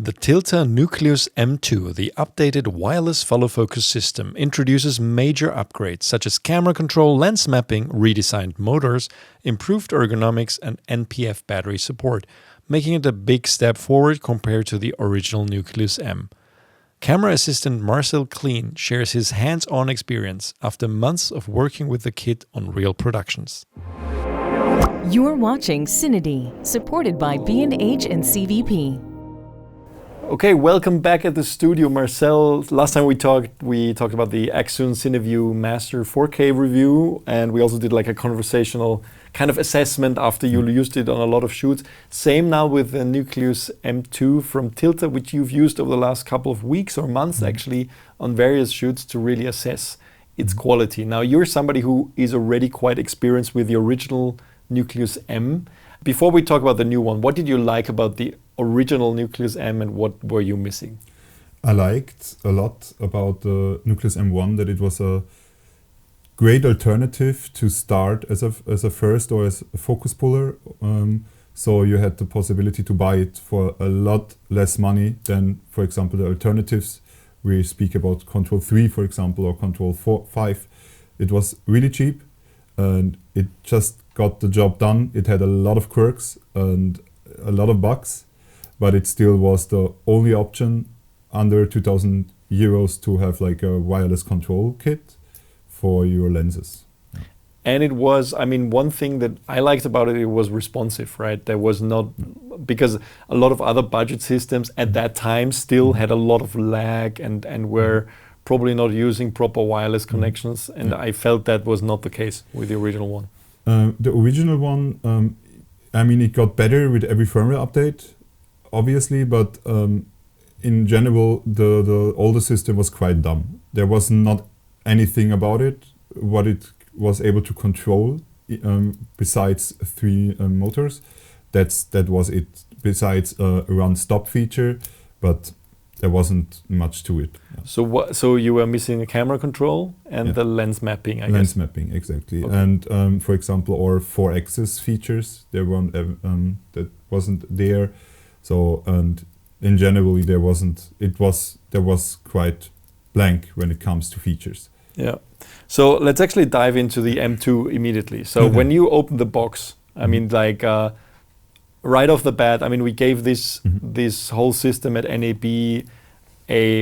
The Tilta Nucleus M2, the updated wireless follow-focus system, introduces major upgrades such as camera control, lens mapping, redesigned motors, improved ergonomics, and NPF battery support, making it a big step forward compared to the original Nucleus M. Camera assistant Marcel Klien shares his hands-on experience after months of working with the kit on real productions. You're watching CineD, supported by B&H and CVP. Okay, welcome back at the studio, Marcel. Last time we talked about the Axon CineView Master 4K review, and we also did like a conversational kind of assessment after you used it on a lot of shoots. Same now with the Nucleus M2 from Tilta, which you've used over the last couple of weeks or months actually on various shoots to really assess its quality. Now, you're somebody who is already quite experienced with the original Nucleus M. Before we talk about the new one, what did you like about the original Nucleus M and what were you missing? I liked a lot about the Nucleus M1 that it was a great alternative to start as a first or as a focus puller. So you had the possibility to buy it for a lot less money than, for example, the alternatives. We speak about Control 3, for example, or Control 5. It was really cheap and it just got the job done. It had a lot of quirks and a lot of bugs, but it still was the only option under 2,000 euros to have like a wireless control kit for your lenses. And it was, I mean, one thing that I liked about it, it was responsive, right? There was not, because a lot of other budget systems at that time still had a lot of lag and were probably not using proper wireless connections. And I felt that was not the case with the original one. The original one, I mean, it got better with every firmware update, obviously, but in general, the older system was quite dumb. There was not anything about it, what it was able to control, besides three motors. That was it, besides a run-stop feature, but there wasn't much to it. Yeah. So you were missing a camera control and the lens mapping, I guess. Lens mapping, exactly. Okay. And for example, our 4-axis features, there weren't that wasn't there. So, and in general, there was quite blank when it comes to features. Yeah. So let's actually dive into the M2 immediately. So when you open the box, I mean, like right off the bat, I mean, we gave this whole system at NAB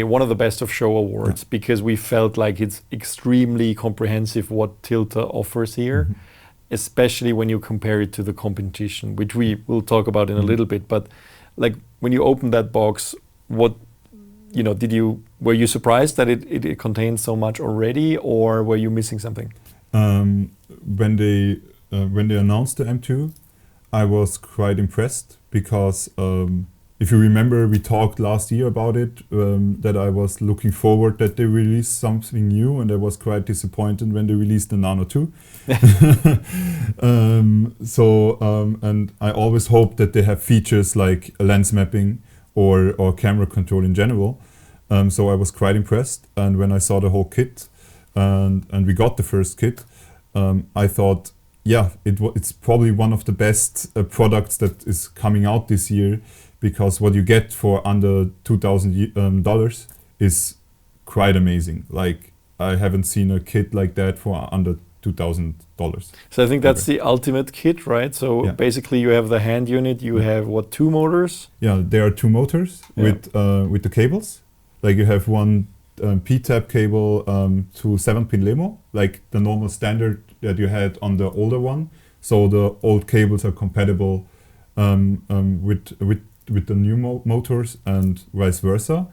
one of the best of show awards because we felt like it's extremely comprehensive what Tilta offers here, especially when you compare it to the competition, which we will talk about in a little bit. But like when you open that box, were you surprised that it contains so much already, or were you missing something? When they announced the M2, I was quite impressed because if you remember, we talked last year about it, that I was looking forward that they released something new, and I was quite disappointed when they released the Nano 2. And I always hope that they have features like lens mapping or camera control in general. So I was quite impressed, and when I saw the whole kit and we got the first kit, I thought, yeah, it's probably one of the best products that is coming out this year, because what you get for under $2,000 is quite amazing. Like, I haven't seen a kit like that for under $2,000. So I think that's the ultimate kit, right? So basically you have the hand unit, you have what, 2 motors? Yeah, there are 2 motors with the cables. Like you have one P-tap cable to 7-pin LEMO, like the normal standard that you had on the older one. So the old cables are compatible with the new motors and vice versa.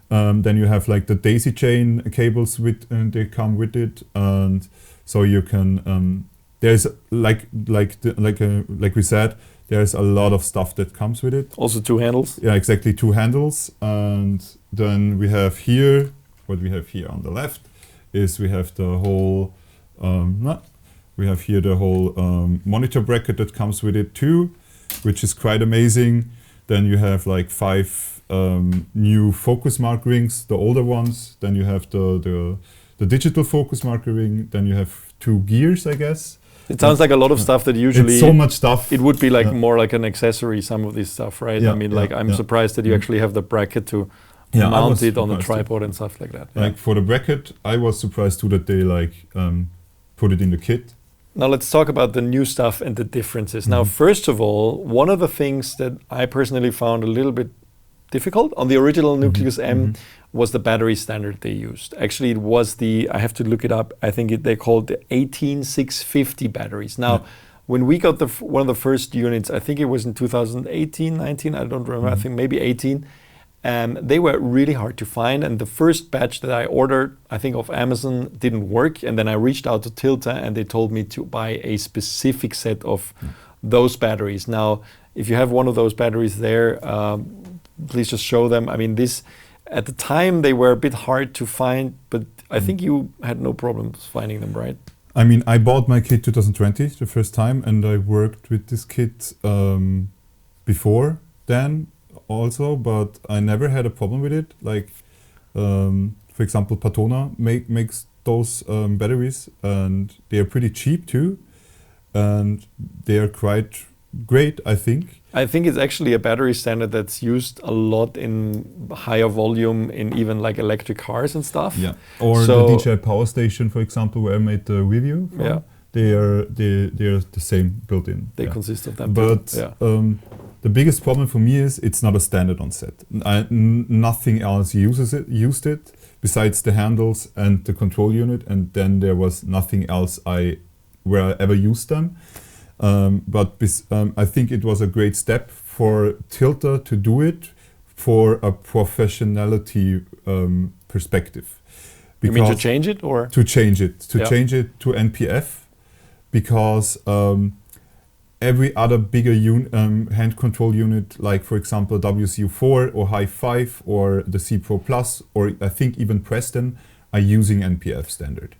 Then you have like the daisy chain cables they come with it, and so you can. There's like we said, there's a lot of stuff that comes with it. Also 2 handles. Yeah, exactly, 2 handles, and then we have here. What we have here on the left is we have the whole. We have here the whole monitor bracket that comes with it too, which is quite amazing. Then you have like 5 new focus mark rings, the older ones. Then you have the digital focus marker ring. Then you have 2 gears, I guess. It sounds like a lot of stuff that usually it's so much stuff. It would be like more like an accessory, some of this stuff, right? I mean, like I'm surprised that you actually have the bracket to mount it on the tripod and stuff like that. Like for the bracket, I was surprised too that they like put it in the kit. Now let's talk about the new stuff and the differences. Now, first of all, one of the things that I personally found a little bit difficult on the original Nucleus M was the battery standard they used. Actually, it was I have to look it up, I think they called the 18650 batteries. Now, when we got one of the first units, I think it was in 2018, 19, I don't remember, I think maybe 18, they were really hard to find, and the first batch that I ordered, I think of Amazon, didn't work, and then I reached out to Tilta and they told me to buy a specific set of those batteries. Now, if you have one of those batteries there, please just show them. I mean, at the time they were a bit hard to find, but I think you had no problems finding them, right? I mean, I bought my kit 2020 the first time, and I worked with this kit before then also, but I never had a problem with it. Like, for example, Patona makes those batteries, and they are pretty cheap too, and they are quite great, I think. I think it's actually a battery standard that's used a lot in higher volume in even like electric cars and stuff. Yeah, or the DJI Power Station, for example, where I made the review from. Yeah, they are the same built in. They consist of them. But the biggest problem for me is it's not a standard on set. Nothing else used it besides the handles and the control unit, and then there was nothing else where I ever used them. But I think it was a great step for Tilta to do it for a professionality perspective. You mean to change it, or? To change it to NPF, because every other bigger hand control unit, like for example WCU4 or High 5 or the C Pro Plus, or I think even Preston, are using NPF standard.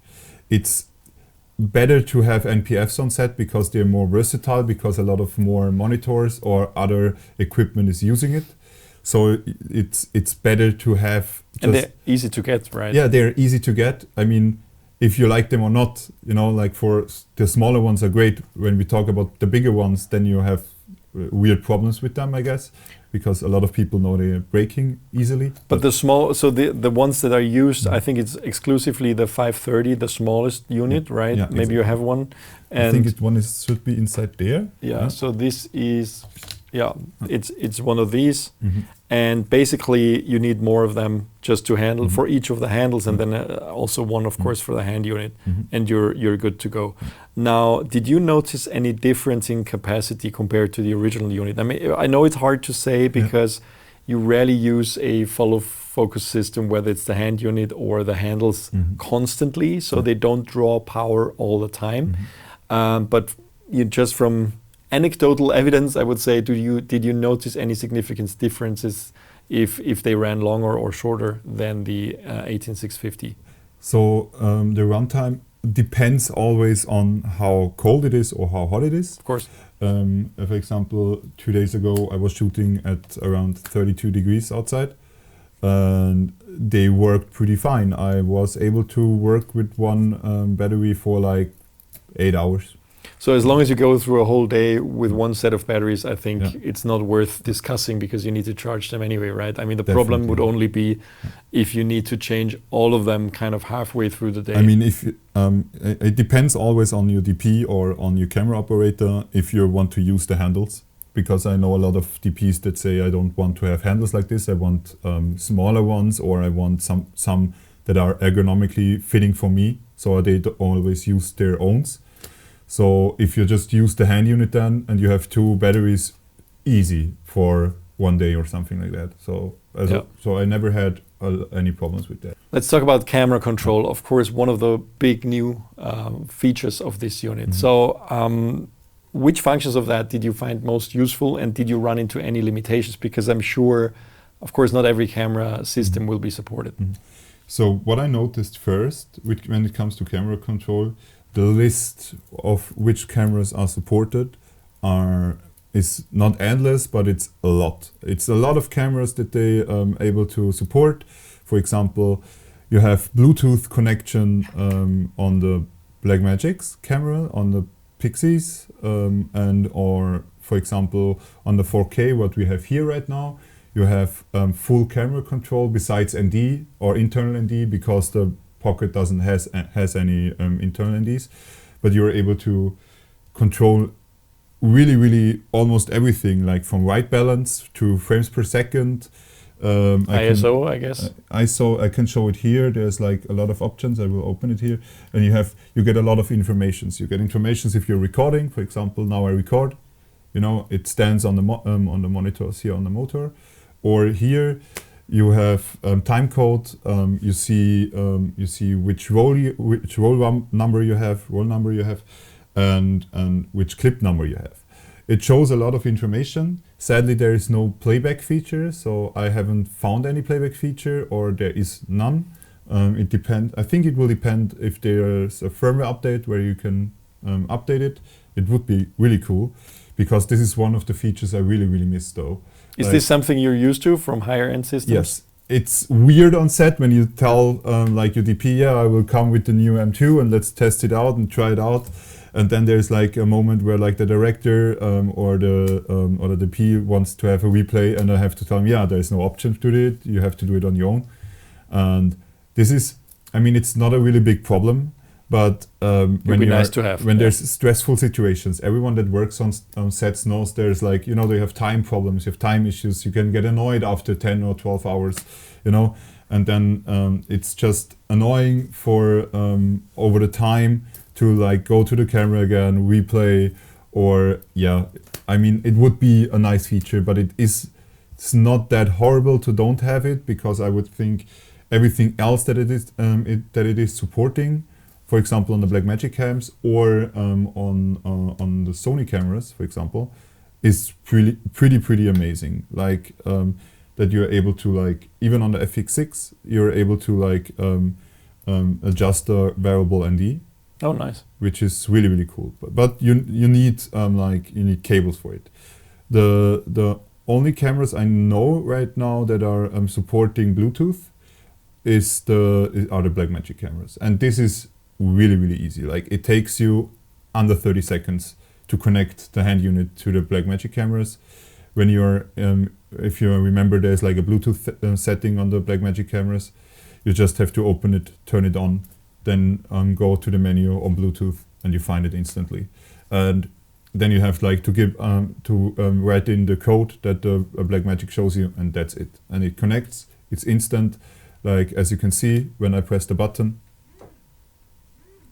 It's better to have NPFs on set because they're more versatile, because a lot of more monitors or other equipment is using it. So it's better to have. And they're easy to get, right? Yeah, they're easy to get. I mean, if you like them or not, like for the smaller ones are great. When we talk about the bigger ones, then you have weird problems with them, I guess, because a lot of people know they're breaking easily. But the small, so the ones that are used, I think it's exclusively the 530, the smallest unit, right? Yeah, maybe you have one. And I think one should be inside there. Yeah, so this is, it's one of these. And basically you need more of them just to handle for each of the handles, and then also one, of course, for the hand unit, and you're good to go. Now, did you notice any difference in capacity compared to the original unit? I mean, I know it's hard to say because you rarely use a follow focus system, whether it's the hand unit or the handles constantly, so they don't draw power all the time. But you just from anecdotal evidence, I would say, did you notice any significant differences if they ran longer or shorter than the 18650? So the runtime depends always on how cold it is or how hot it is. Of course. For example, 2 days ago I was shooting at around 32 degrees outside, and they worked pretty fine. I was able to work with one battery for like 8 hours. So as long as you go through a whole day with one set of batteries, I think it's not worth discussing, because you need to charge them anyway, right? I mean, the problem would only be if you need to change all of them kind of halfway through the day. I mean, if it depends always on your DP or on your camera operator if you want to use the handles, because I know a lot of DPs that say I don't want to have handles like this. I want smaller ones, or I want some that are ergonomically fitting for me, so they always use their owns. So if you just use the hand unit then, and you have two batteries, easy for 1 day or something like that. So so I never had any problems with that. Let's talk about camera control. Of course, one of the big new features of this unit. So which functions of that did you find most useful, and did you run into any limitations? Because I'm sure, of course, not every camera system will be supported. So what I noticed first, when it comes to camera control, the list of which cameras are supported is not endless, but it's a lot. It's a lot of cameras that they able to support. For example, you have Bluetooth connection on the Blackmagic's camera, on the pixies, and or for example on the 4K what we have here right now, you have full camera control besides ND or internal ND, because the Pocket doesn't has any internal NDs, but you're able to control really almost everything, like from white balance to frames per second. ISO, I guess. ISO, I can show it here. There's like a lot of options. I will open it here, and you get a lot of informations. You get informations if you're recording. For example, now I record. You know, it stands on the monitors here on the motor, or here you have time code. You see which roll number you have, and which clip number you have. It shows a lot of information. Sadly, there is no playback feature, so I haven't found any playback feature, or there is none. It depends. I think it will depend if there's a firmware update where you can update it. It would be really cool, because this is one of the features I really miss though. Is this something you're used to from higher end systems? Yes. It's weird on set when you tell like your DP, yeah, I will come with the new M2 and let's test it out and try it out. And then there's like a moment where like the director or the DP wants to have a replay, and I have to tell him, yeah, there's no option to do it. You have to do it on your own. And this is, I mean, it's not a really big problem, but when there's stressful situations, everyone that works on sets knows there's like, you know, they have time problems, you have time issues, you can get annoyed after 10 or 12 hours, you know, and then it's just annoying for over the time to like go to the camera again, replay, or yeah, I mean, it would be a nice feature, but it's not that horrible to don't have it, because I would think everything else that it is supporting, for example, on the Blackmagic cams or on the Sony cameras, for example, is pretty amazing. Like that you're able to, like, even on the FX6, you're able to like adjust the variable ND. Oh, nice. Which is really cool. But you need cables for it. The only cameras I know right now that are supporting Bluetooth are the Blackmagic cameras, and this is really easy. Like, it takes you under 30 seconds to connect the hand unit to the Blackmagic cameras. When you're, if you remember, there's like a Bluetooth setting on the Blackmagic cameras. You just have to open it, turn it on, then go to the menu on Bluetooth, and you find it instantly. And then you have like to give write in the code that the Blackmagic shows you, and that's it. And it connects. It's instant. Like, as you can see, when I press the button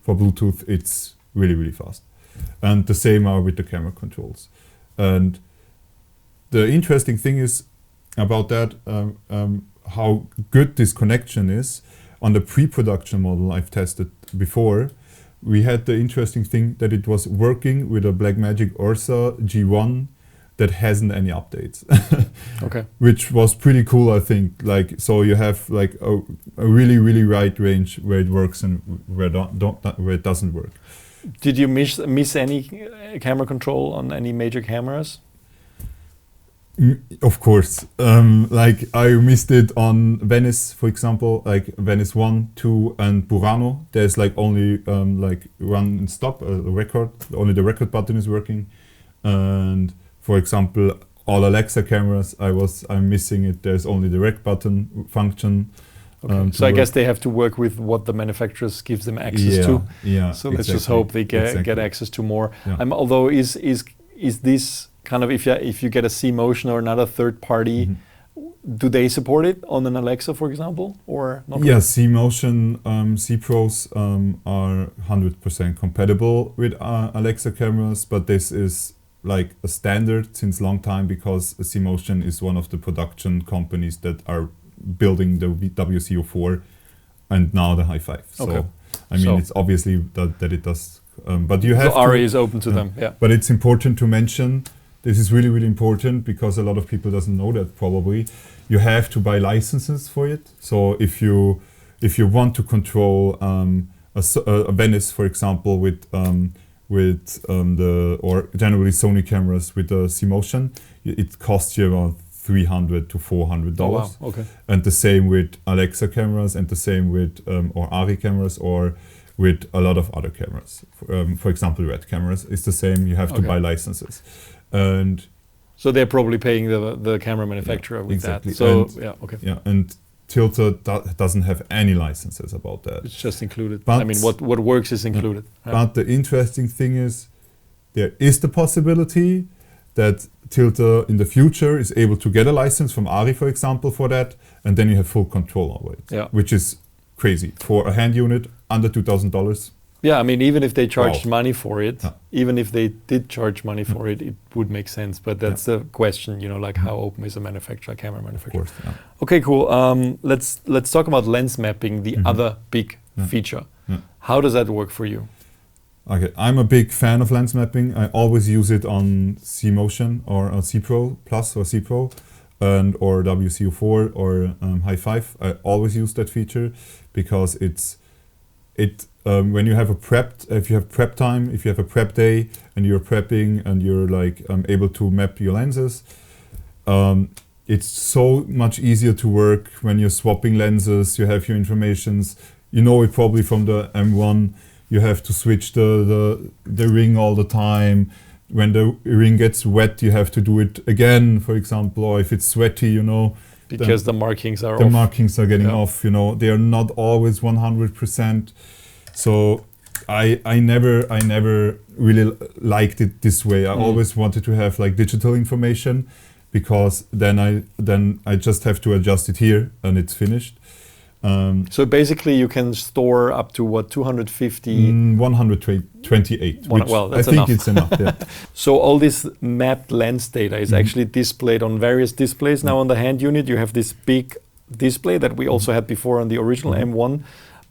for Bluetooth, it's really fast. And the same are with the camera controls. And the interesting thing is about that, how good this connection is. On the pre-production model I've tested before, we had the interesting thing that it was working with a Blackmagic Ursa G1 that hasn't any updates. Okay. Which was pretty cool, I think. Like, so you have like a really wide range where it works and where it doesn't work. Did you miss any camera control on any major cameras? Of course. Like, I missed it on VENICE, for example, like VENICE 1, 2, and BURANO. There's like only like run and stop, a record. Only the record button is working. And for example, all Alexa cameras, I'm missing it. There's only the rec button function. Okay. So I guess they have to work with what the manufacturers gives them access to. Yeah. So let's just hope they get access to more. Yeah. Although is this kind of, if you get a cMotion or another third party, do they support it on an Alexa, for example, or not? Yeah, cMotion, cPros are 100% compatible with Alexa cameras, but this is like a standard since long time, because cMotion is one of the production companies that are building the WCO4 and now the Hi5. So Okay. I mean, it's obviously that it does, but you have so ARRI is open to them. Yeah. But it's important to mention. This is really important, because a lot of people doesn't know that probably. You have to buy licenses for it. So if you want to control a VENICE, for example, with or generally Sony cameras with the cMotion, it costs you around $300 to $400. Oh, wow. Okay. And the same with Alexa cameras, and the same with or ARRI cameras, or with a lot of other cameras. For example, RED cameras is the same. You have to buy licenses, and so they're probably paying the camera manufacturer with exactly. that. So and, and Tilta doesn't have any licenses about that. It's just included. But I mean, what works is included. But the interesting thing is, there is the possibility that Tilta in the future is able to get a license from ARRI, for example, for that, and then you have full control over it, which is crazy for a hand unit under $2,000. Yeah, I mean, even if they charged money for it, even if they did charge money for it, it would make sense. But that's the question, you know, like how open is a manufacturer, camera manufacturer? Of course, Okay, cool. Let's talk about lens mapping, the other big feature. How does that work for you? Okay, I'm a big fan of lens mapping. I always use it on cMotion or on C Pro Plus or C Pro or WCO4 or High 5. I always use that feature because when you have if you have prep time, if you have a prep day and you're prepping and you're like able to map your lenses, it's so much easier to work when you're swapping lenses. You have your informations. You know it probably from the M1. You have to switch the ring all the time. When the ring gets wet, you have to do it again, for example, or if it's sweaty, you know. Because the markings are off. The markings are getting off, you know. They are not always 100%. So I never really liked it this way. I always wanted to have like digital information, because then I just have to adjust it here and it's finished. So basically you can store up to what, 250? 128. Well, that's I think enough. it's enough, yeah. So all this mapped lens data is actually displayed on various displays. Now on the hand unit you have this big display that we also had before on the original M1,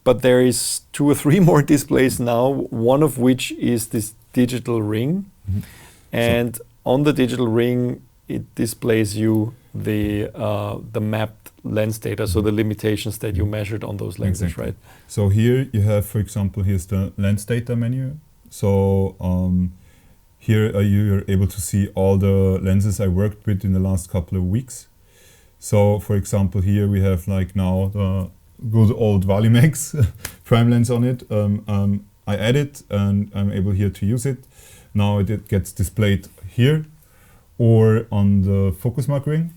but there is 2 or 3 more displays now, one of which is this digital ring. And on the digital ring it displays you the mapped lens data, so the limitations that you measured on those lenses, right? So here you have, for example, here's the lens data menu. So here you're able to see all the lenses I worked with in the last couple of weeks. So for example, here we have like now the good old Valimax prime lens on it. I add it and I'm able here to use it. Now it gets displayed here or on the focus mark ring.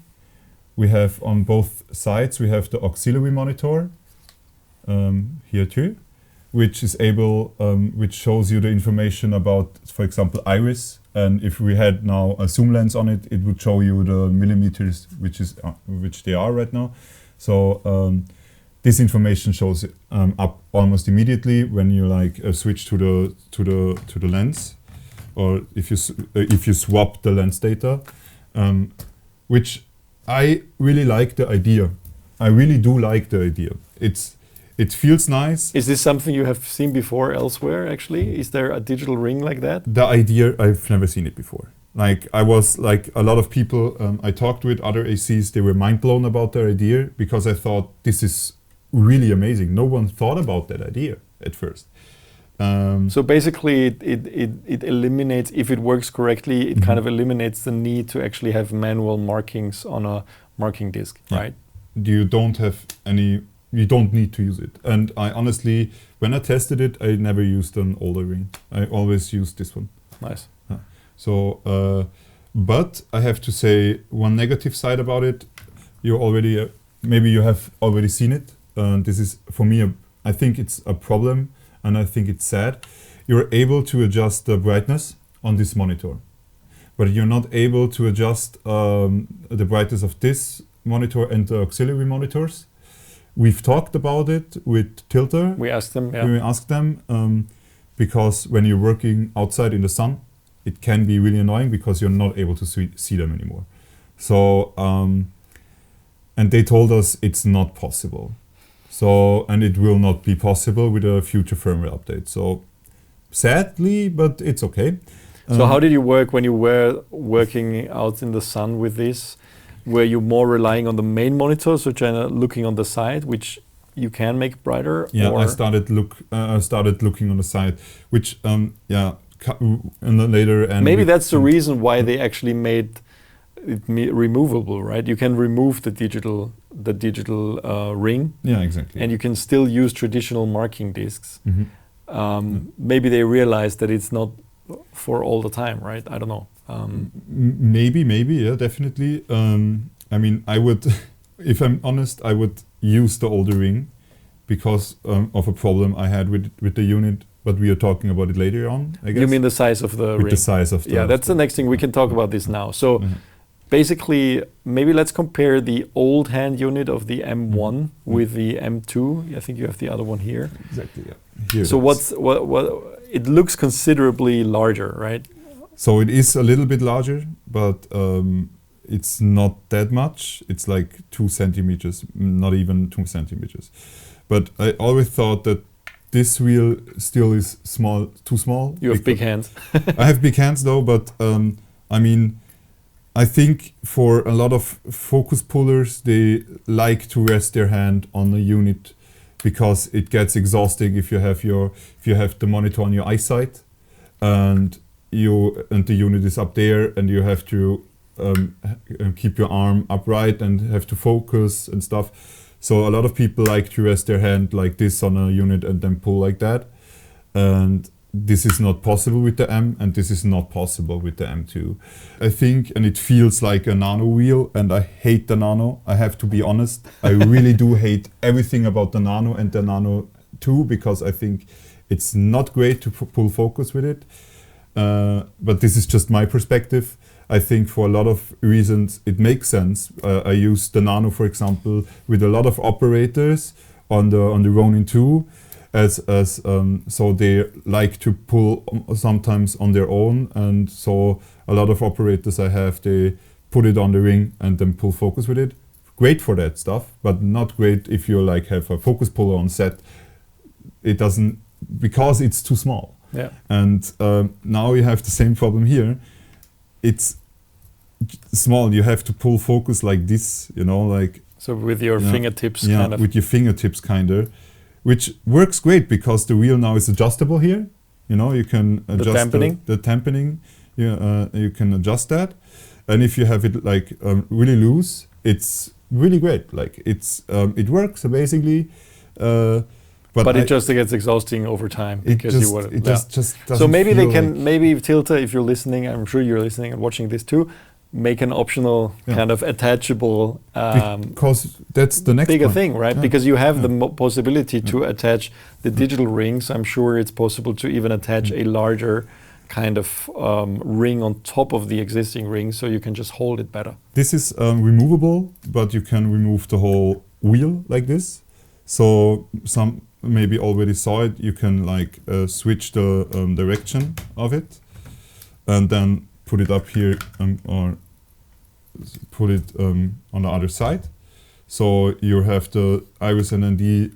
We have on both sides, we have the auxiliary monitor here too, which is which shows you the information about, for example, iris. And if we had now a zoom lens on it, it would show you the millimeters, which they are right now. So this information shows up almost immediately when you like switch to the lens, or if you swap the lens data, which I really like the idea. I really do like the idea. It feels nice. Is this something you have seen before elsewhere, actually? Is there a digital ring like that? The idea, I've never seen it before. Like I was like a lot of people I talked with, other ACs, they were mind blown about the idea, because I thought this is really amazing. No one thought about that idea at first. So basically it eliminates, if it works correctly, it kind of eliminates the need to actually have manual markings on a marking disc, right? You don't need to use it. And I honestly, when I tested it, I never used an older ring. I always used this one. Nice. So, but I have to say one negative side about it. You already, maybe you have already seen it. This is, for me, I think it's a problem. And I think it's sad. You're able to adjust the brightness on this monitor, but you're not able to adjust the brightness of this monitor and the auxiliary monitors. We've talked about it with Tilta. We asked them, We asked them because when you're working outside in the sun, it can be really annoying because you're not able to see them anymore. So, and they told us it's not possible. So, and it will not be possible with a future firmware update. So, sadly, but it's okay. So how did you work when you were working out in the sun with this? Were you more relying on the main monitor, so looking on the side, which you can make brighter? Yeah, or? I started looking on the side, which and then later. And maybe that's the reason why they actually made it removable, right? You can remove the digital ring. Yeah, exactly. And you can still use traditional marking discs. maybe they realize that it's not for all the time, right? I don't know. Maybe, yeah, definitely. I mean, I would, if I'm honest, I would use the older ring because of a problem I had with the unit, but we are talking about it later on, I guess. You mean the size of the ring? The size of the... Yeah, that's the next thing. We can talk about this now. So basically, maybe let's compare the old hand unit of the M1 with the M2. I think you have the other one here. Exactly, yeah. Here so what it looks considerably larger, right? So it is a little bit larger, but it's not that much. It's like 2 centimeters, not even 2 centimeters. But I always thought that this wheel still is too small. You have big hands. I have big hands though, but I mean, I think for a lot of focus pullers, they like to rest their hand on a unit because it gets exhausting if you have the monitor on your eyesight and the unit is up there and you have to keep your arm upright and have to focus and stuff. So a lot of people like to rest their hand like this on a unit and then pull like that. And this is not possible with the M, and this is not possible with the M2. I think, and it feels like a nano wheel, and I hate the nano. I have to be honest. I really do hate everything about the nano and the nano 2 because I think it's not great to pull focus with it. But this is just my perspective. I think for a lot of reasons it makes sense. I use the Nano, for example, with a lot of operators on the Ronin 2, so they like to pull sometimes on their own, and so a lot of operators I have, they put it on the ring and then pull focus with it. Great for that stuff, but not great if you like have a focus puller on set. It doesn't, because it's too small. Yeah. And now you have the same problem here. It's small, you have to pull focus like this, you know, like... So with your fingertips, yeah, kind of. with your fingertips, kind of. Which works great because the wheel now is adjustable here. You know, you can adjust the dampening. You can adjust that. And if you have it like really loose, it's really great. Like it works basically. But it just gets exhausting over time because it just doesn't. So maybe they can, maybe Tilta, if you're listening, I'm sure you're listening and watching this too, make an optional kind of attachable because that's the next bigger one. thing, right? Yeah. Because you have the possibility to attach the digital rings. I'm sure it's possible to even attach a larger kind of ring on top of the existing ring, so you can just hold it better. This is removable, but you can remove the whole wheel like this. So some maybe already saw it. You can like switch the direction of it, and then put it up here or put it on the other side. So you have the iris and ND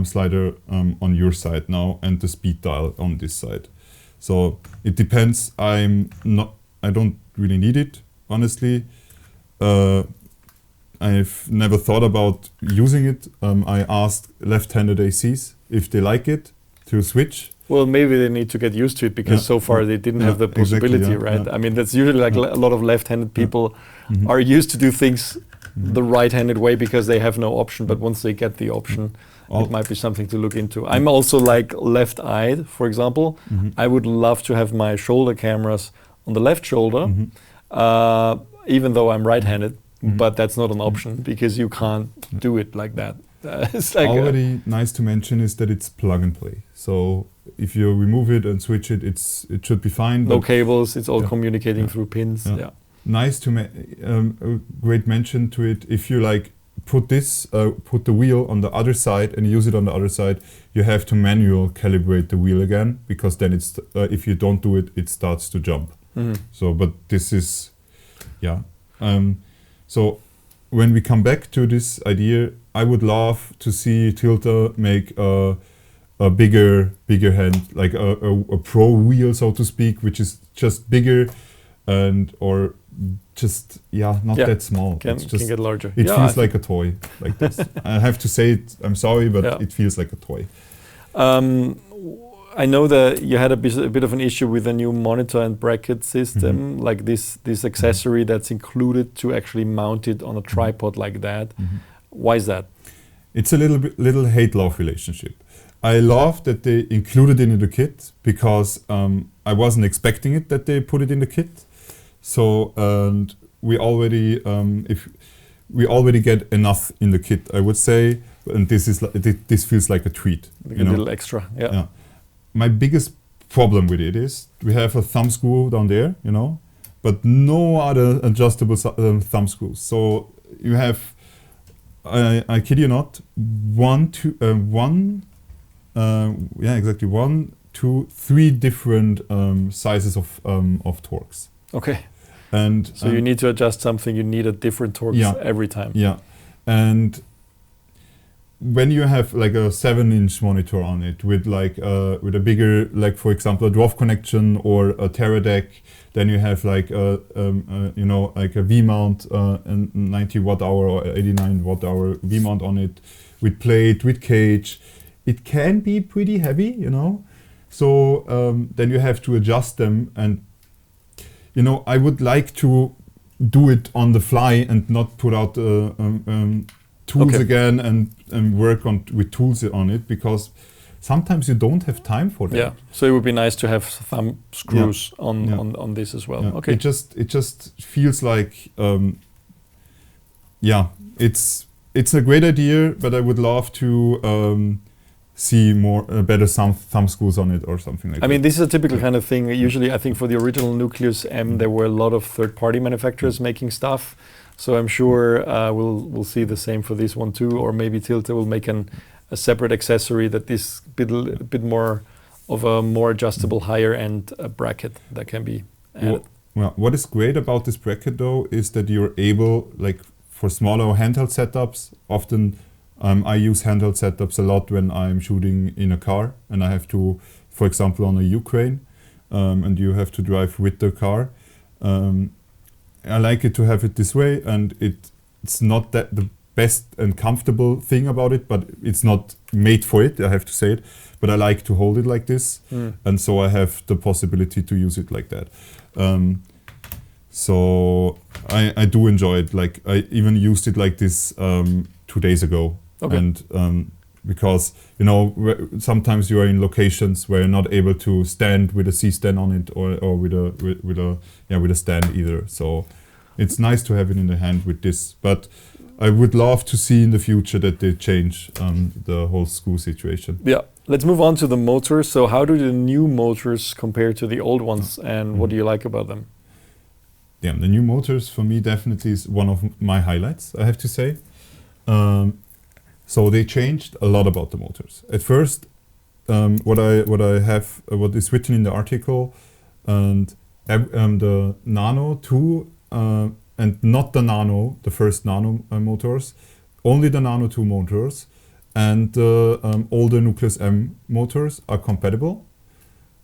slider on your side now, and the speed dial on this side. So it depends. I don't really need it, honestly. I've never thought about using it. I asked left-handed ACs if they like it to switch. Well, maybe they need to get used to it because so far they didn't have the possibility, right? I mean, that's usually like a lot of left-handed people are used to do things the right-handed way because they have no option. But once they get the option, it might be something to look into. I'm also like left-eyed, for example. I would love to have my shoulder cameras on the left shoulder, even though I'm right-handed. But that's not an option because you can't do it like that. It's like already nice to mention is that it's plug and play. So if you remove it and switch it, it should be fine. No cables. It's all communicating through pins. Yeah. Nice to a great mention to it. If you like put the wheel on the other side and use it on the other side, you have to manual calibrate the wheel again because then it's if you don't do it, it starts to jump. So, but this is, so when we come back to this idea, I would love to see Tilta make a bigger hand, like a pro wheel, so to speak, which is just bigger and or just not that small. Can get larger. It feels like a toy, like this. I have to say it. I'm sorry, but it feels like a toy. I know that you had a bit of an issue with the new monitor and bracket system, like this accessory that's included to actually mount it on a tripod like that. Why is that? It's a little hate-love relationship. I love that they included it in the kit because I wasn't expecting it that they put it in the kit. So and we already we already get enough in the kit, I would say, and this feels like a treat. Like a little extra, yeah. My biggest problem with it is we have a thumb screw down there, but no other adjustable thumb screws. So you have, I kid you not, one, two, three different sizes of torques. Okay. And so you need to adjust something. You need a different torque every time. Yeah, and when you have like a 7-inch monitor on it with like with a bigger, like for example, a dwarf connection or a Teradek, then you have like like a V mount, 90 watt hour or 89 watt hour V mount on it, with plate, with cage. It can be pretty heavy, So then you have to adjust them, and I would like to do it on the fly and not put out tools again and work with tools on it, because sometimes you don't have time for that. Yeah, so it would be nice to have thumb screws on this as well. Yeah. Okay. It just feels like it's a great idea, but I would love to see more better thumb screws on it or something like that. I mean, this is a typical kind of thing. Usually, I think for the original Nucleus M, there were a lot of third-party manufacturers making stuff. So I'm sure we'll see the same for this one too, or maybe Tilta will make a separate accessory that is a bit more of a more adjustable higher end bracket that can be added. Well, what is great about this bracket though is that you're able, like for smaller handheld setups, often I use handheld setups a lot when I'm shooting in a car and I have to, for example, on a Ukraine, and you have to drive with the car. I like it to have it this way, and it's not that the best and comfortable thing about it, but it's not made for it, I have to say it. But I like to hold it like this, and so I have the possibility to use it like that. So I do enjoy it. Like I even used it like this 2 days ago. Okay. And because sometimes you are in locations where you're not able to stand with a C-stand on it or with a stand either. So it's nice to have it in the hand with this. But I would love to see in the future that they change the whole screw situation. Yeah. Let's move on to the motors. So how do the new motors compare to the old ones, and what do you like about them? Yeah, the new motors for me definitely is one of my highlights, I have to say. So they changed a lot about the motors. At first, what is written in the article, and the Nano 2, and not the Nano, the first Nano motors, only the Nano 2 motors, and all the Nucleus M motors are compatible.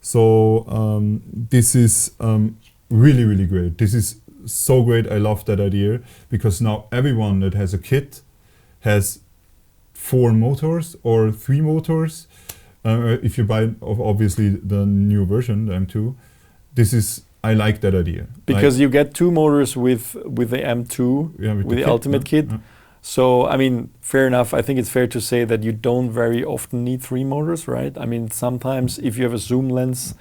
So this is really, really great. This is so great. I love that idea, because now everyone that has a kit has 4 motors or 3 motors. If you buy obviously the new version, the M2, I like that idea. Because you get 2 motors with the M2, with the ultimate kit. Yeah. So, I mean, fair enough. I think it's fair to say that you don't very often need 3 motors, right? I mean, sometimes if you have a zoom lens,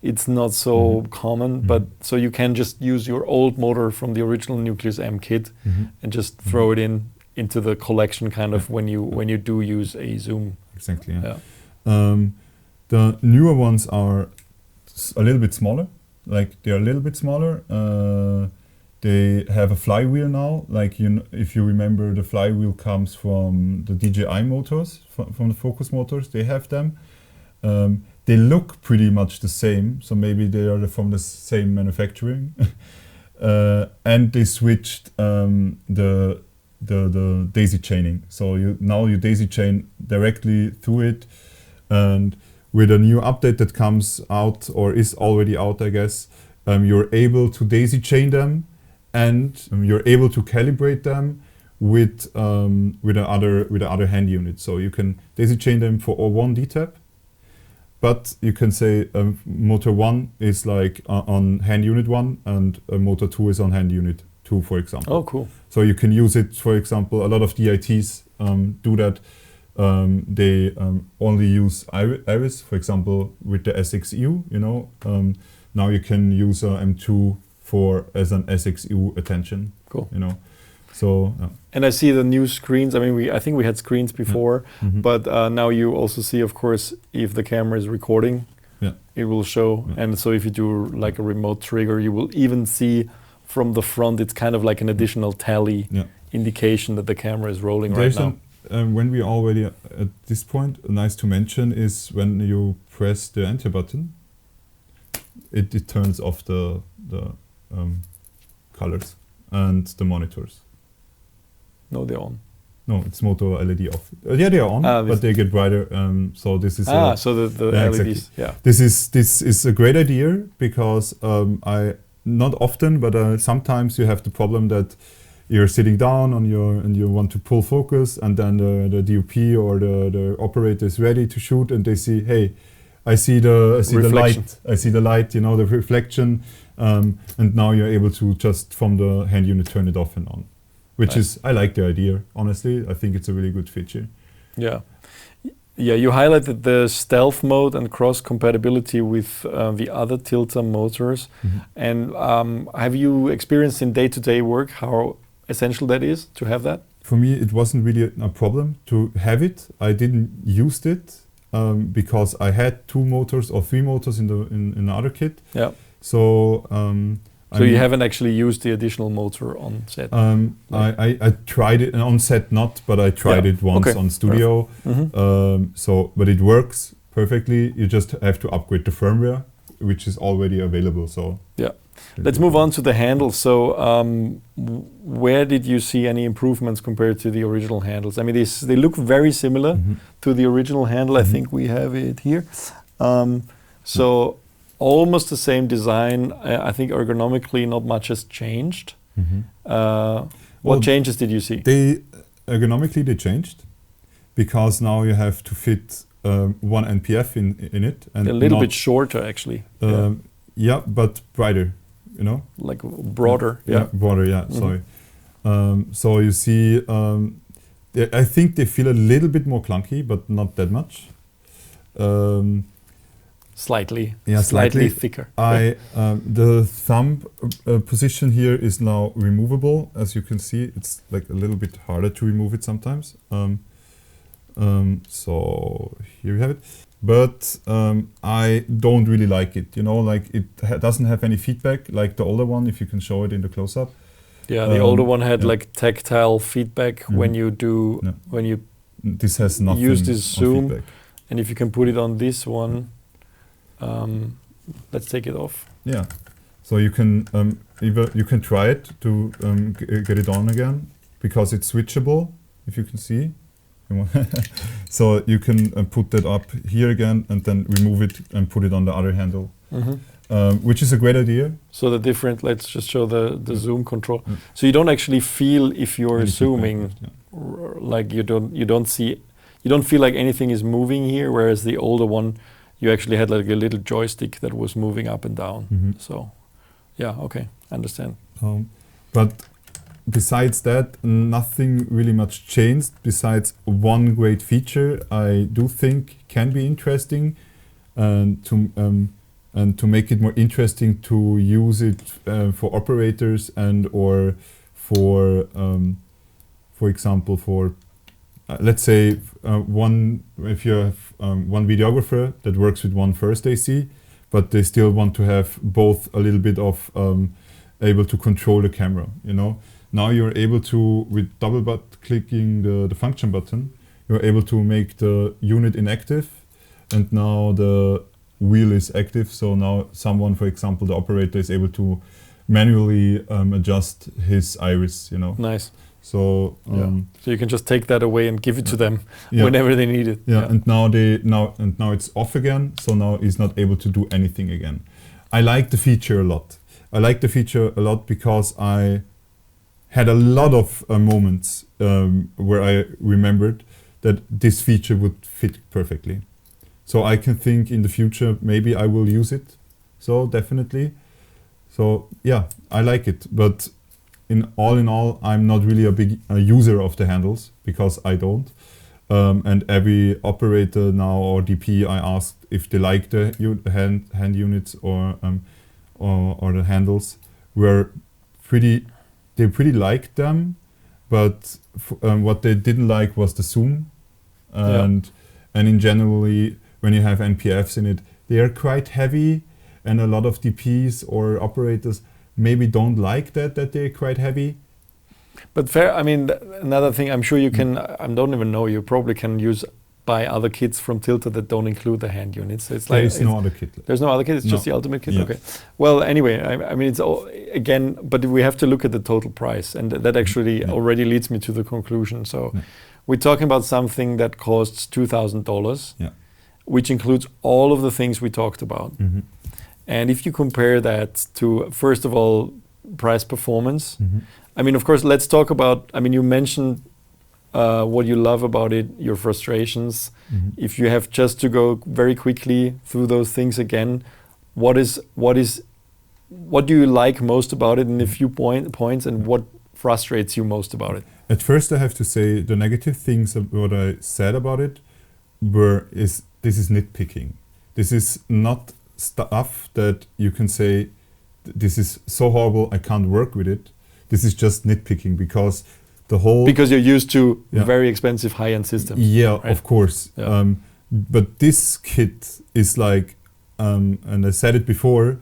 it's not so common, but so you can just use your old motor from the original Nucleus M kit and just throw it into the collection kind of when you do use a zoom. Exactly. Yeah. The newer ones are a little bit smaller. Like they're a little bit smaller. They have a flywheel now. Like if you remember, the flywheel comes from the DJI motors, from the Focus motors. They have them. They look pretty much the same, so maybe they are from the same manufacturing. And they switched the daisy chaining. So now you daisy chain directly through it, and with a new update that comes out or is already out, I guess, you're able to daisy chain them, and you're able to calibrate them with the other hand unit. So you can daisy chain them for one DTAP. But you can say motor 1 is like on hand unit 1, and motor 2 is on hand unit 2, for example. Oh, cool. So you can use it, for example, a lot of DITs do that, they only use iris, for example, with the SXU, you know. Now you can use a M2 as an SXU attention. Cool. You know. So. And I see the new screens. I mean, I think we had screens before, but now you also see, of course, if the camera is recording, it will show. And so if you do like a remote trigger, you will even see from the front, it's kind of like an additional tally indication that the camera is rolling right now. When we already at this point, nice to mention is when you press the enter button, it turns off the colors and the monitors. No, they're on. No, it's motor LED off. Yeah, they are on, but they get brighter. So this is so the LEDs. Exactly. Yeah. This is a great idea because I not often, but sometimes you have the problem that you're sitting down and you want to pull focus, and then the DOP or the operator is ready to shoot, and they see, hey, I see the light, you know, the reflection, and now you're able to just from the hand unit turn it off and on, which is, I like the idea, honestly. I think it's a really good feature. Yeah. Yeah, you highlighted the stealth mode and cross compatibility with the other Tilta motors. And have you experienced in day-to-day work how essential that is to have that? For me, it wasn't really a problem to have it. I didn't use it because I had 2 motors or 3 motors in the other kit. Yeah. So. So you haven't actually used the additional motor on set? I tried it on set, not, but I tried it once on studio. But it works perfectly. You just have to upgrade the firmware, which is already available. So let's move on to the handle. So where did you see any improvements compared to the original handles? I mean, they look very similar to the original handle. I think we have it here. So. Almost the same design. I think ergonomically not much has changed. What changes did you see? Ergonomically they changed because now you have to fit 1 NPF in it. And a little bit shorter actually. But brighter, you know? Like broader. Broader, sorry. So you see, I think they feel a little bit more clunky, but not that much. Slightly thicker. The thumb position here is now removable. As you can see, it's like a little bit harder to remove it sometimes. So here we have it. But I don't really like it. You know, like it doesn't have any feedback like the older one. If you can show it in the close-up. Yeah, the older one had like tactile feedback when you do This has nothing. Use this zoom, feedback. And if you can put it on this one. Let's take it off. Yeah, so you can you can try it to get it on again because it's switchable. If you can see, so you can put that up here again and then remove it and put it on the other handle, which is a great idea. So the different. Let's just show the zoom control. So you don't actually feel if you're zooming, like you don't feel like anything is moving here, whereas the older one. You actually had like a little joystick that was moving up and down. So, okay, I understand. But besides that, nothing really much changed. Besides one great feature, I do think can be interesting, and to make it more interesting to use it for operators and or for example for. Let's say if you have one videographer that works with one first AC, but they still want to have both a little bit of able to control the camera. You know, now you're able to with clicking the function button, you're able to make the unit inactive, and now the wheel is active. So now someone, for example, the operator is able to manually adjust his iris. You know, nice. So so you can just take that away and give it to them whenever they need it. And now it's off again. So now he's not able to do anything again. I like the feature a lot. I like the feature a lot because I had a lot of moments where I remembered that this feature would fit perfectly. So I can think in the future maybe I will use it. So definitely. So I like it, but. In all, I'm not really a big user of the handles because I don't. and every operator now or DP I asked if they like the hand units or the handles they pretty liked them, but what they didn't like was the zoom, and in generally when you have NPFs in it, they are quite heavy, and a lot of DPs or operators maybe don't like that they're quite heavy. But fair, I mean, another thing, I'm sure you can, I don't even know, you probably can buy other kits from Tilta that don't include the hand units. It's there is no other kit. There's no other kit, it's just the ultimate kit? Yeah. Okay. Well, anyway, I mean, it's all, again, but we have to look at the total price, and that actually already leads me to the conclusion. So we're talking about something that costs $2,000, which includes all of the things we talked about. Mm-hmm. And if you compare that to, first of all, price performance, I mean, of course, let's talk about, I mean, you mentioned what you love about it, your frustrations. If you have just to go very quickly through those things again, what do you like most about it in a few points, and what frustrates you most about it? At first, I have to say the negative things of what I said about it this is nitpicking. This is not stuff that you can say, this is so horrible, I can't work with it. This is just nitpicking because because you're used to very expensive high-end systems. Yeah, right? Of course. Yeah. But this kit is like, and I said it before,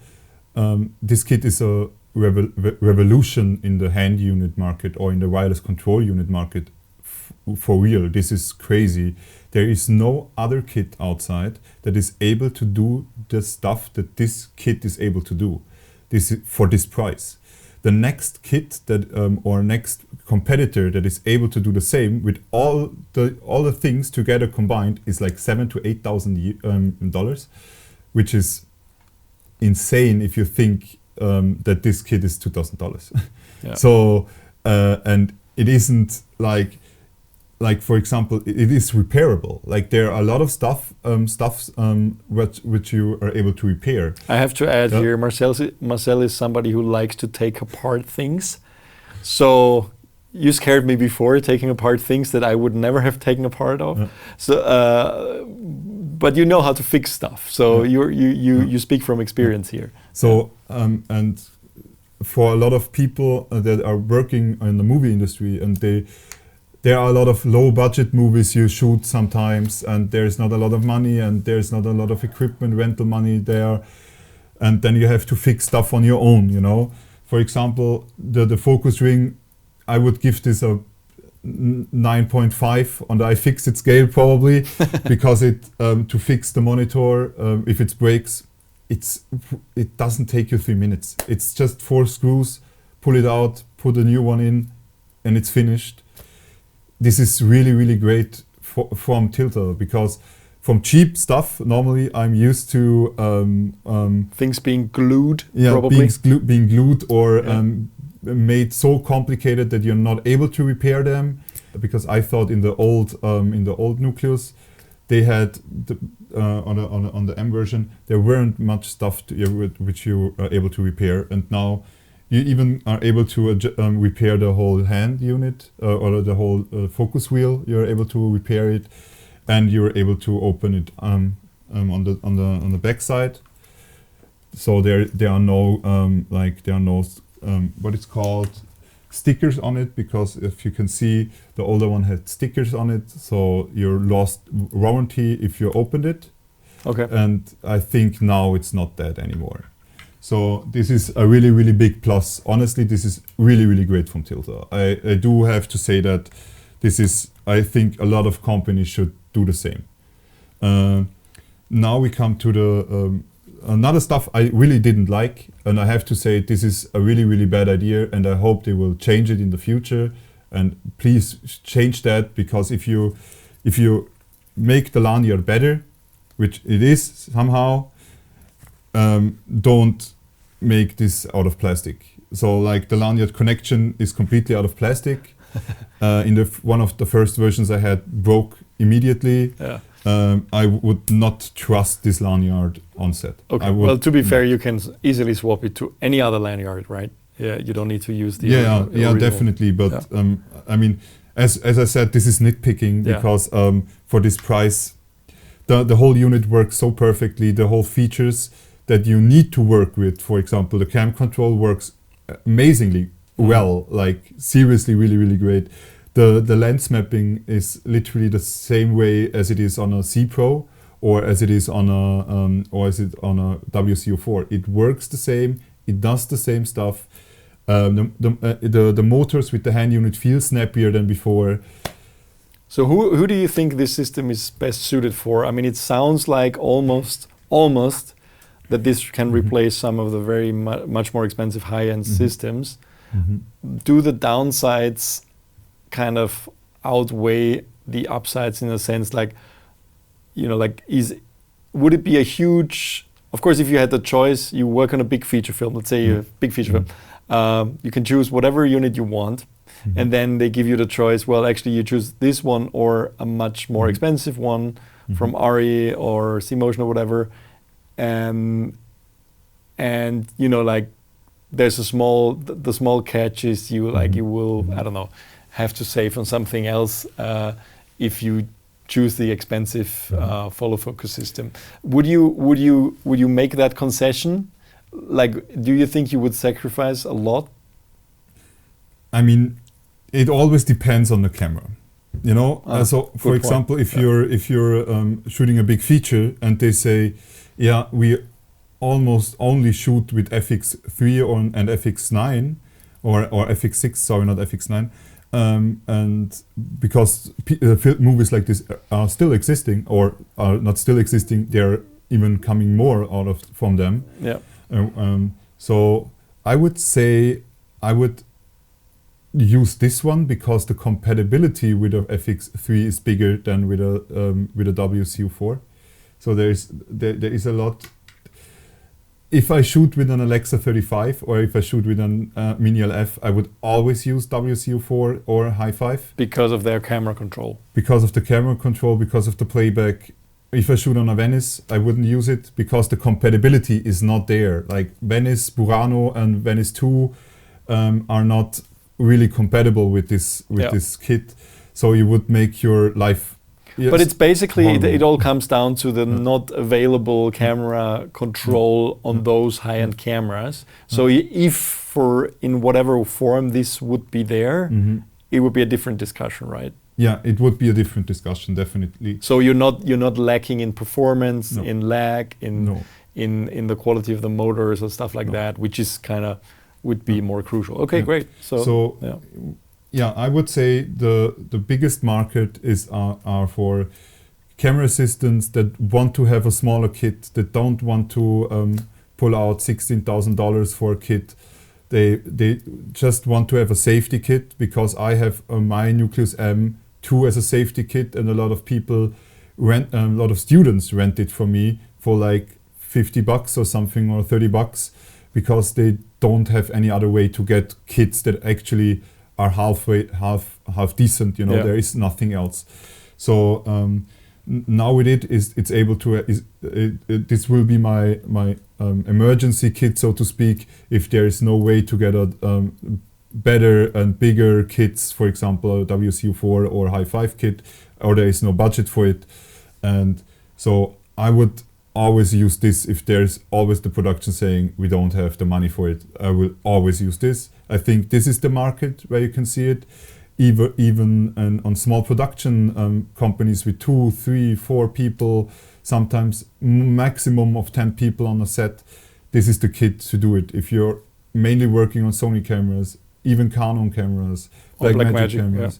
this kit is a revolution in the hand unit market or in the wireless control unit market. For real, this is crazy. There is no other kit outside that is able to do the stuff that this kit is able to do. For this price. The next kit that or next competitor that is able to do the same with all the things together combined is like $7,000 to $8,000, which is insane if you think that this kit is $2,000. Yeah. So and it isn't like for example, it is repairable. Like there are a lot of stuffs which you are able to repair. I have to add here, Marcel is somebody who likes to take apart things. So you scared me before taking apart things that I would never have taken apart of. Yeah. So, but you know how to fix stuff. So you speak from experience here. So and for a lot of people that are working in the movie industry, and there are a lot of low-budget movies you shoot sometimes, and there's not a lot of money, and there's not a lot of equipment rental money there, and then you have to fix stuff on your own, you know. For example, the focus ring, I would give this a 9.5 on the iFixit scale probably, because to fix the monitor, if it breaks, it doesn't take you 3 minutes. It's just 4 screws, pull it out, put a new one in, and it's finished. This is really, really great from Tilta, because from cheap stuff, normally I'm used to things being glued, probably. Being glued or made so complicated that you're not able to repair them. Because I thought in the old Nucleus, they had on the M version there weren't much stuff which you are able to repair, and now you even are able to repair the whole hand unit or the whole focus wheel. You're able to repair it, and you're able to open it on the back side. So there are no what it's called, stickers on it, because if you can see, the older one had stickers on it, so you're lost warranty if you opened it. Okay. And I think now it's not that anymore. So this is a really, really big plus. Honestly, this is really, really great from Tilta. I do have to say that this is, I think a lot of companies should do the same. Now we come to the another stuff I really didn't like, and I have to say this is a really, really bad idea, and I hope they will change it in the future. And please change that, because if you make the lanyard better, which it is somehow, don't make this out of plastic. So like the lanyard connection is completely out of plastic. In one of the first versions I had broke immediately. Yeah. I would not trust this lanyard on set. Okay. Well, to be fair, you can easily swap it to any other lanyard, right? Yeah, you don't need to use the original. Definitely. But I mean, as I said, this is nitpicking because for this price, the whole unit works so perfectly. The whole features that you need to work with, for example, the cam control works amazingly well, like seriously, really, really great. The lens mapping is literally the same way as it is on a C Pro or as it is on a WCO4. It works the same. It does the same stuff. The motors with the hand unit feel snappier than before. So who do you think this system is best suited for? I mean, it sounds like almost that this can replace some of the very much more expensive high-end systems. Do the downsides kind of outweigh the upsides in a sense? Like, you know, like would it be a huge? Of course, if you had the choice, you work on a big feature film. Let's say you have a big feature film. You can choose whatever unit you want, and then they give you the choice. Well, actually, you choose this one or a much more expensive one from ARRI or cMotion or whatever. And you know, like there's the small catch is you will I don't know, have to save on something else if you choose the expensive follow focus system. Would you make that concession? Like, do you think you would sacrifice a lot? I mean, it always depends on the camera. You know, so for example, if you're shooting a big feature and they say, yeah, we almost only shoot with FX3 and FX9 or FX6, sorry, not FX9, and because movies like this are still existing or are not still existing, they're even coming more from them. Yeah. So I would say I would use this one because the compatibility with a FX3 is bigger than with a WCO4. So there is a lot. If I shoot with an Alexa 35 or if I shoot with an Mini LF, I would always use WCO4 or Hi5. Because of their camera control. Because of the camera control, because of the playback. If I shoot on a VENICE, I wouldn't use it because the compatibility is not there. Like VENICE, BURANO and VENICE 2 are not really compatible with this kit. So you would make your life. Yes, but it's basically it all comes down to the not available camera control on those high-end cameras. So if in whatever form this would be there, it would be a different discussion, right? Yeah, it would be a different discussion, definitely. So you're not lacking in performance, in lag, in the quality of the motors and stuff like that, which is kind of would be more crucial. Okay, great. So yeah, I would say the biggest market are for camera assistants that want to have a smaller kit, that don't want to pull out $16,000 for a kit. They just want to have a safety kit because I have my Nucleus M2 as a safety kit, and a lot of students rent it from me for like $50 or something or $30 because they don't have any other way to get kits that actually are half decent. You know, there is nothing else. So now with it's able to this will be my emergency kit, so to speak, if there is no way to get a better and bigger kits, for example a WCO4 or Hi5 kit, or there is no budget for it. And so I would always use this. If there's always the production saying we don't have the money for it, I will always use this. I think this is the market where you can see it. Even on small production companies with 2, 3, 4 people, sometimes maximum of 10 people on a set, this is the kit to do it. If you're mainly working on Sony cameras, even Canon cameras, Blackmagic cameras.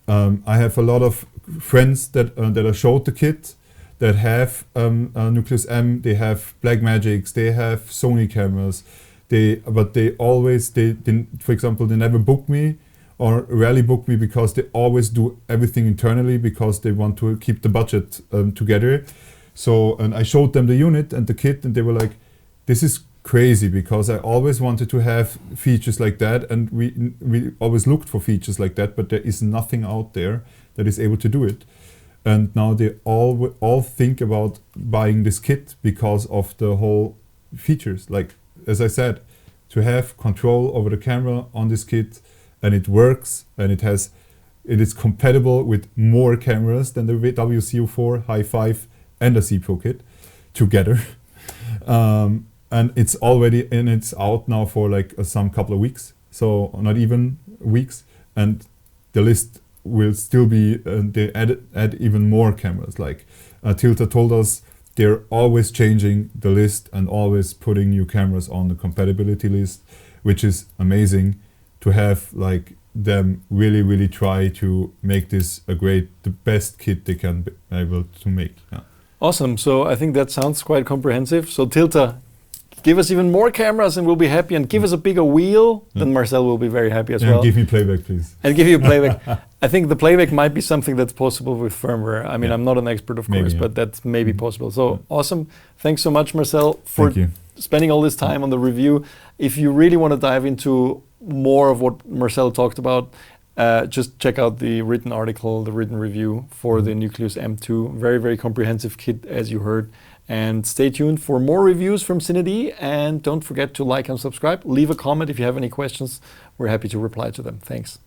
I have a lot of friends that I showed the kit that have Nucleus M, they have Blackmagics, they have Sony cameras. But they always, for example, they never book me or rarely book me because they always do everything internally because they want to keep the budget together. So, and I showed them the unit and the kit and they were like, this is crazy because I always wanted to have features like that, and we always looked for features like that, but there is nothing out there that is able to do it. And now they all think about buying this kit because of the whole features. Like, as I said, to have control over the camera on this kit, and it works, and it has it is compatible with more cameras than the WCU4, Hi5, and the CPO kit together. And it's already it's out now for like some couple of weeks, so not even weeks, and the list will still be, they add even more cameras. Like Tilta told us, they're always changing the list and always putting new cameras on the compatibility list, which is amazing to have like them really try to make this the best kit they can be able to make. Yeah. Awesome. So I think that sounds quite comprehensive. So Tilta, give us even more cameras and we'll be happy, and give us a bigger wheel, then Marcel will be very happy as well. And give me playback, please. And give you playback. I think the playback might be something that's possible with firmware. I mean, I'm not an expert, of course, but that's maybe possible. So awesome. Thanks so much, Marcel, for spending all this time on the review. If you really want to dive into more of what Marcel talked about, just check out the written article, the written review for the Nucleus M2. Very comprehensive kit, as you heard. And stay tuned for more reviews from CineD. And don't forget to like and subscribe. Leave a comment if you have any questions. We're happy to reply to them. Thanks.